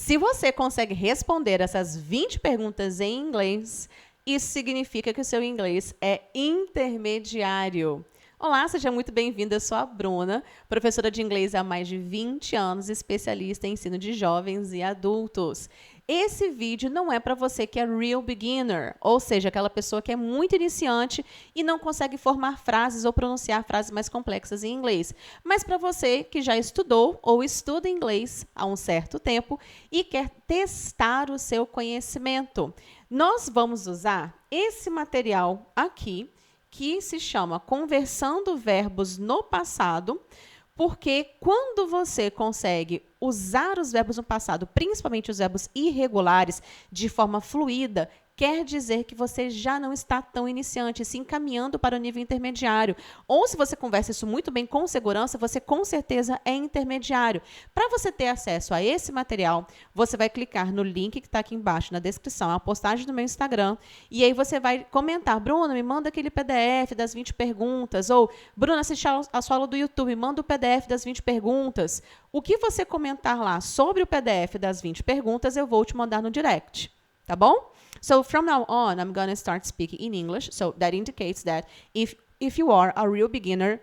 Se você consegue responder essas 20 perguntas em inglês, isso significa que o seu inglês é intermediário. Olá, seja muito bem-vinda. Eu sou a Bruna, professora de inglês há mais de 20 anos, especialista em ensino de jovens e adultos. Esse vídeo não é para você que é real beginner, ou seja, aquela pessoa que é muito iniciante e não consegue formar frases ou pronunciar frases mais complexas em inglês, mas para você que já estudou ou estuda inglês há um certo tempo e quer testar o seu conhecimento. Nós vamos usar esse material aqui, que se chama Conversando Verbos no Passado, porque quando você consegue usar os verbos no passado, principalmente os verbos irregulares, de forma fluida, quer dizer que você já não está tão iniciante, se encaminhando para o nível intermediário. Ou se você conversa isso muito bem com segurança, você com certeza é intermediário. Para você ter acesso a esse material, você vai clicar no link que está aqui embaixo na descrição, é uma postagem do meu Instagram, e aí você vai comentar: Bruna, me manda aquele PDF das 20 perguntas, ou Bruna, assiste a sua aula do YouTube, manda o PDF das 20 perguntas. O que você comentar lá sobre o PDF das 20 perguntas, eu vou te mandar no direct, tá bom? So from now on, I'm going to start speaking in English. So that indicates that if you are a real beginner,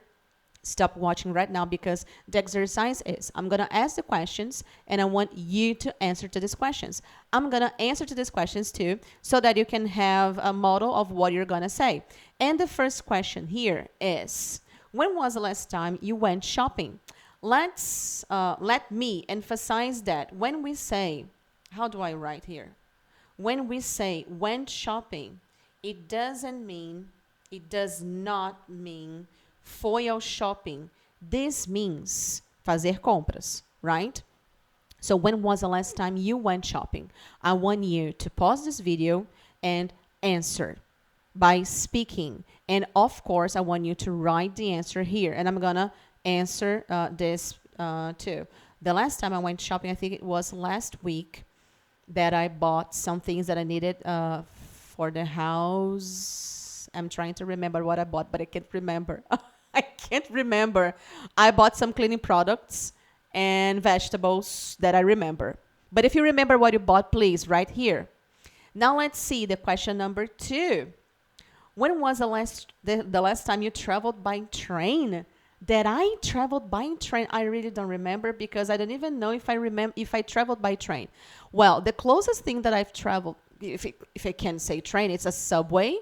stop watching right now, because the exercise is, I'm going to ask the questions and I want you to answer to these questions. I'm going to answer to these questions too, so that you can have a model of what you're going to say. And the first question here is, when was the last time you went shopping? Let me emphasize that when we say, how do I write here? When we say went shopping, it does not mean foi ao shopping. This means fazer compras, right? So when was the last time you went shopping? I want you to pause this video and answer by speaking. And of course, I want you to write the answer here. And I'm going to answer this too. The last time I went shopping, I think it was last week, that I bought some things that I needed for the house. I'm trying to remember what I bought, but I can't remember. I can't remember. I bought some cleaning products and vegetables that I remember. But if you remember what you bought, please write here. Now let's see the question number 2. When was the last time you traveled by train? That I traveled by train, I really don't remember, because I don't even know if I traveled by train. Well, the closest thing that I've traveled, if I can say train, it's a subway,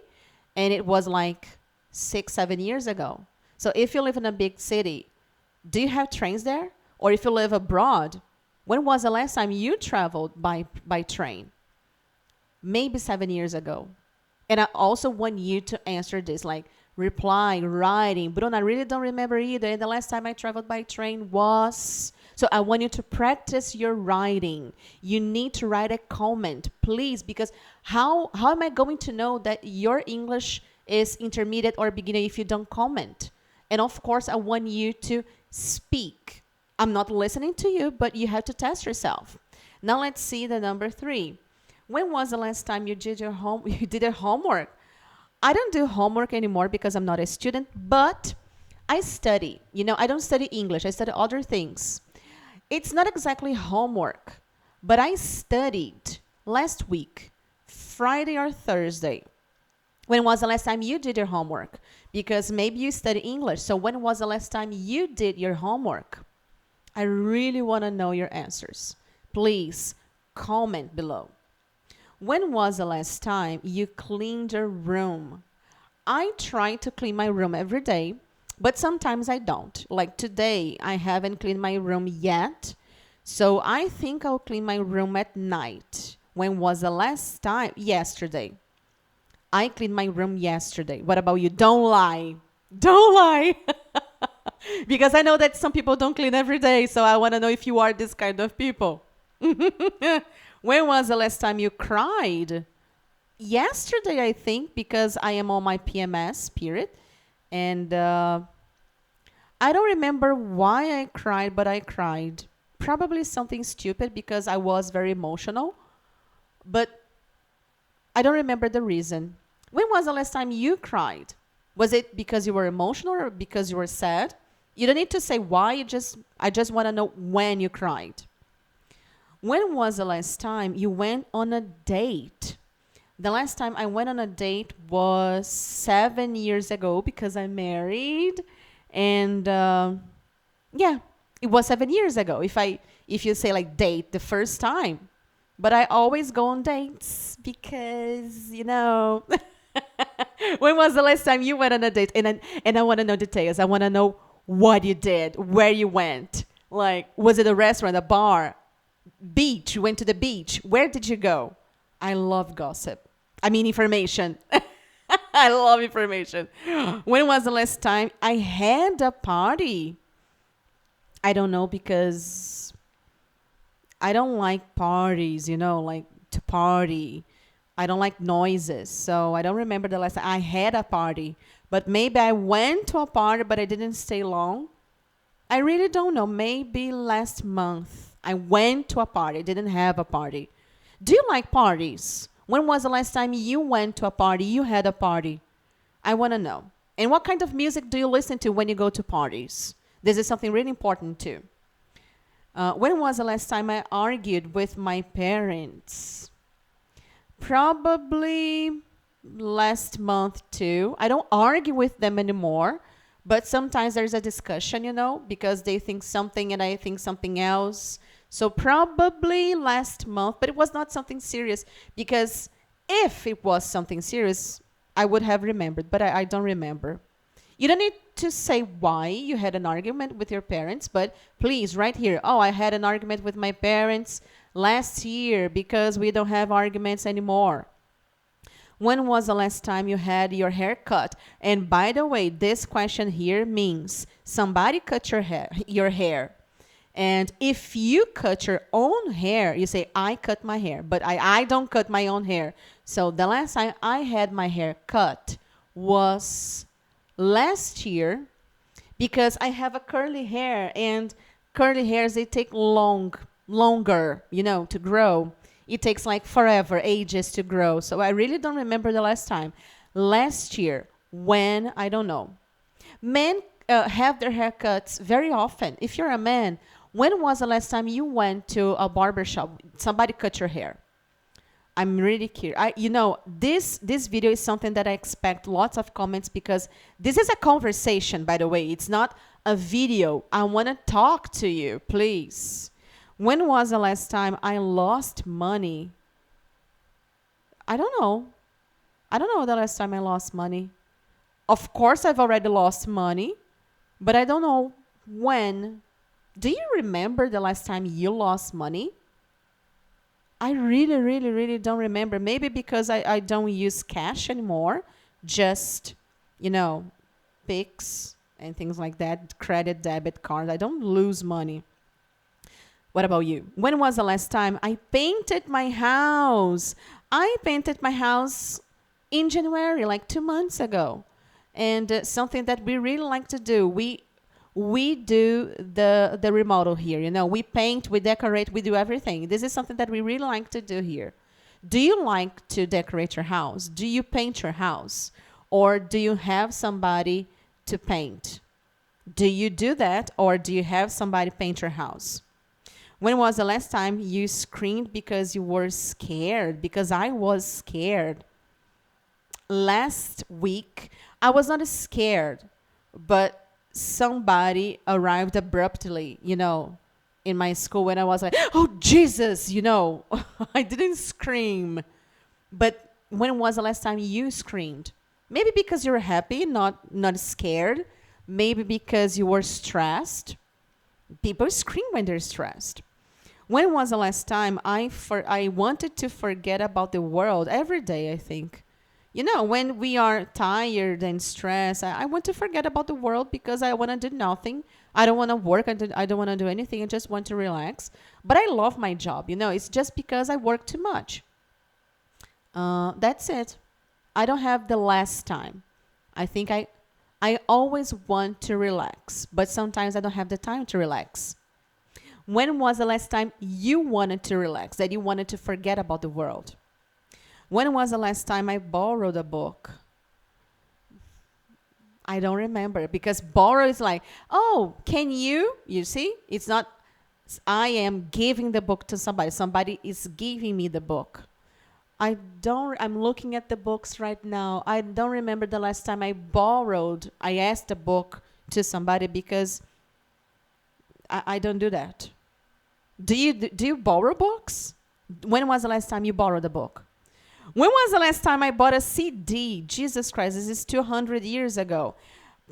and it was like 6-7 years ago. So if you live in a big city, do you have trains there? Or if you live abroad, when was the last time you traveled by train? Maybe 7 years ago. And I also want you to answer this, like, reply, writing. Bruna, I really don't remember either. And the last time I traveled by train was... So I want you to practice your writing. You need to write a comment, please, because how am I going to know that your English is intermediate or beginner if you don't comment? And of course, I want you to speak. I'm not listening to you, but you have to test yourself. Now let's see the number 3. When was the last time you did your homework? I don't do homework anymore because I'm not a student, but I study. You know, I don't study English. I study other things. It's not exactly homework, but I studied last week, Friday or Thursday. When was the last time you did your homework? Because maybe you study English. So when was the last time you did your homework? I really want to know your answers. Please comment below. When was the last time you cleaned your room? I try to clean my room every day, but sometimes I don't. Like today, I haven't cleaned my room yet, so I think I'll clean my room at night. When was the last time? Yesterday. I cleaned my room yesterday. What about you? Don't lie. Don't lie. Because I know that some people don't clean every day, so I want to know if you are this kind of people. When was the last time you cried? Yesterday, I think, because I am on my PMS period. And I don't remember why I cried, but I cried. Probably something stupid because I was very emotional. But I don't remember the reason. When was the last time you cried? Was it because you were emotional or because you were sad? You don't need to say why. I just want to know when you cried. When was the last time you went on a date? The last time I went on a date was 7 years ago because I'm married. And yeah, it was 7 years ago. If you say like date the first time. But I always go on dates because, when was the last time you went on a date? And I want to know details. I want to know what you did, where you went. Like, was it a restaurant, a bar, beach? You went to the beach. Where did you go? I love gossip. I mean, information. I love information. When was the last time I had a party? I don't know because I don't like parties, like to party. I don't like noises. So I don't remember the last time I had a party. But maybe I went to a party, but I didn't stay long. I really don't know. Maybe last month I went to a party. I didn't have a party. Do you like parties? When was the last time you went to a party? You had a party? I want to know. And what kind of music do you listen to when you go to parties? This is something really important too. When was the last time I argued with my parents? Probably last month too. I don't argue with them anymore, but sometimes there's a discussion, because they think something and I think something else. So probably last month, but it was not something serious, because if it was something serious, I would have remembered, but I don't remember. You don't need to say why you had an argument with your parents, but please write here, I had an argument with my parents last year because we don't have arguments anymore. When was the last time you had your hair cut? And by the way, this question here means somebody cut your hair. And if you cut your own hair, you say, I cut my hair, but I don't cut my own hair. So the last time I had my hair cut was last year, because I have a curly hair, and curly hairs, they take longer, to grow. It takes like forever, ages to grow. So I really don't remember the last time. Last year, when, I don't know. Men have their haircuts very often. If you're a man, when was the last time you went to a barber shop? Somebody cut your hair. I'm really curious. This video is something that I expect lots of comments, because this is a conversation, by the way. It's not a video. I want to talk to you, please. When was the last time I lost money? I don't know. I don't know the last time I lost money. Of course, I've already lost money, but I don't know when. Do you remember the last time you lost money? I really, really, really don't remember. Maybe because I don't use cash anymore. Just, Pix and things like that. Credit, debit card. I don't lose money. What about you? When was the last time I painted my house? I painted my house in January, like 2 months ago. And something that we really like to do. We do the remodel here. We paint, we decorate, we do everything. This is something that we really like to do here. Do you like to decorate your house? Do you paint your house? Or do you have somebody to paint? Do you do that, or do you have somebody paint your house? When was the last time you screamed because you were scared? Because I was scared. Last week, I was not scared, but somebody arrived abruptly, in my school, when I was like, oh, Jesus, I didn't scream. But when was the last time you screamed? Maybe because you were happy, not scared. Maybe because you were stressed. People scream when they're stressed. When was the last time I wanted to forget about the world? Every day, I think. When we are tired and stressed, I want to forget about the world because I want to do nothing. I don't want to work. I don't want to do anything. I just want to relax. But I love my job. It's just because I work too much. That's it. I don't have the last time. I think I always want to relax, but sometimes I don't have the time to relax. When was the last time you wanted to relax, that you wanted to forget about the world? When was the last time I borrowed a book? I don't remember, because borrow is like, oh, can you? You see? It's not I am giving the book to somebody. Somebody is giving me the book. I'm looking at the books right now. I don't remember the last time I asked a book to somebody because I don't do that. Do you borrow books? When was the last time you borrowed a book? When was the last time I bought a CD? Jesus Christ, this is 200 years ago.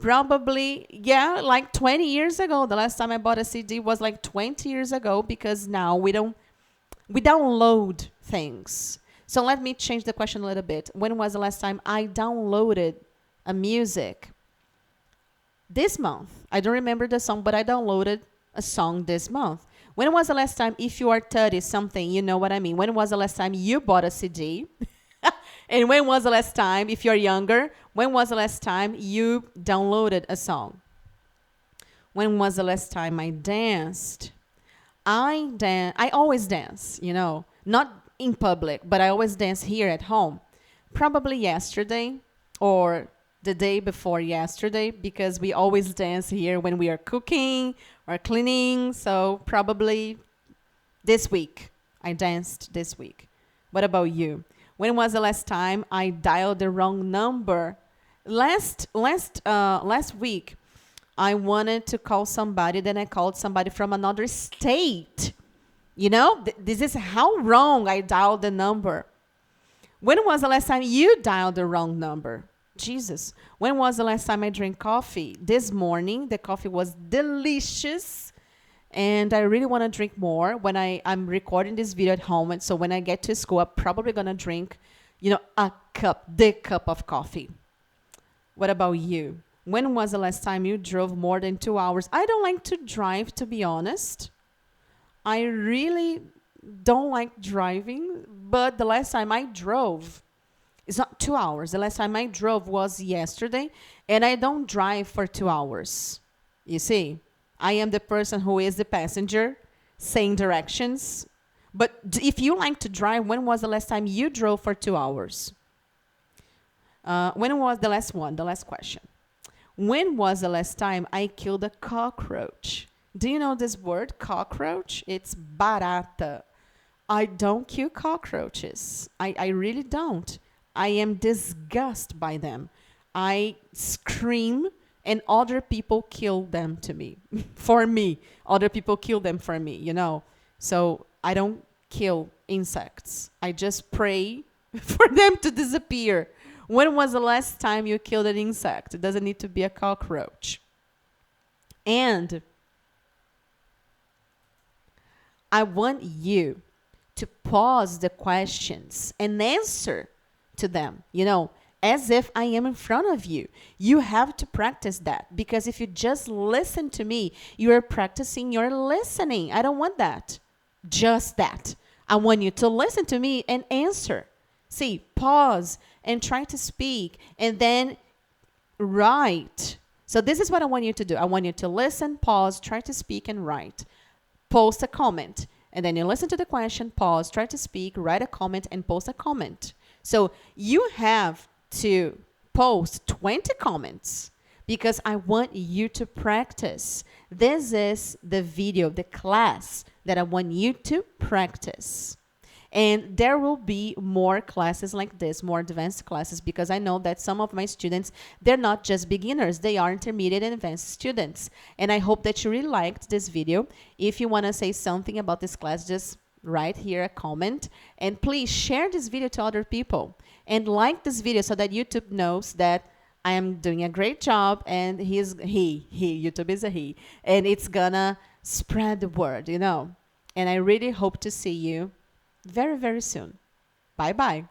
Probably, yeah, like 20 years ago. The last time I bought a CD was like 20 years ago because now we download things. So let me change the question a little bit. When was the last time I downloaded a music? This month. I don't remember the song, but I downloaded a song this month. When was the last time, if you are 30 something, you know what I mean. When was the last time you bought a CD? And when was the last time, if you're younger, when was the last time you downloaded a song? When was the last time I danced? I always dance, you know, not in public, but I always dance here at home. Probably yesterday or the day before yesterday, because we always dance here when we are cooking or cleaning. So probably this week. I danced this week. What about you? When was the last time I dialed the wrong number? Last week, I wanted to call somebody, then I called somebody from another state. You know, this is how wrong I dialed the number. When was the last time you dialed the wrong number? Jesus. When was the last time I drank coffee? This morning, the coffee was delicious. And I really want to drink more when I'm recording this video at home. And so when I get to school, I'm probably going to drink, you know, the cup of coffee. What about you? When was the last time you drove more than 2 hours? I don't like to drive, to be honest. I really don't like driving. But the last time I drove, it's not 2 hours. The last time I drove was yesterday. And I don't drive for 2 hours. You see? I am the person who is the passenger, saying directions. But if you like to drive, when was the last time you drove for 2 hours? When was the last one? The last question. When was the last time I killed a cockroach? Do you know this word, cockroach? It's barata. I don't kill cockroaches. I really don't. I am disgusted by them. I scream. And other people kill them to me, for me. Other people kill them for me, you know. So I don't kill insects. I just pray for them to disappear. When was the last time you killed an insect? It doesn't need to be a cockroach. And I want you to pause the questions and answer to them, you know, as if I am in front of you. You have to practice that, because if you just listen to me, you are practicing your listening. I don't want that. Just that. I want you to listen to me and answer. See, pause and try to speak and then write. So this is what I want you to do. I want you to listen, pause, try to speak and write. Post a comment. And then you listen to the question, pause, try to speak, write a comment and post a comment. So you have to post 20 comments because I want you to practice. This is the video, the class that I want you to practice. And there will be more classes like this, more advanced classes, because I know that some of my students, they're not just beginners, they are intermediate and advanced students. And I hope that you really liked this video. If you want to say something about this class, just write here a comment. And please share this video to other people. And like this video so that YouTube knows that I am doing a great job and YouTube is a he. And it's gonna spread the word, you know. And I really hope to see you very, very soon. Bye-bye.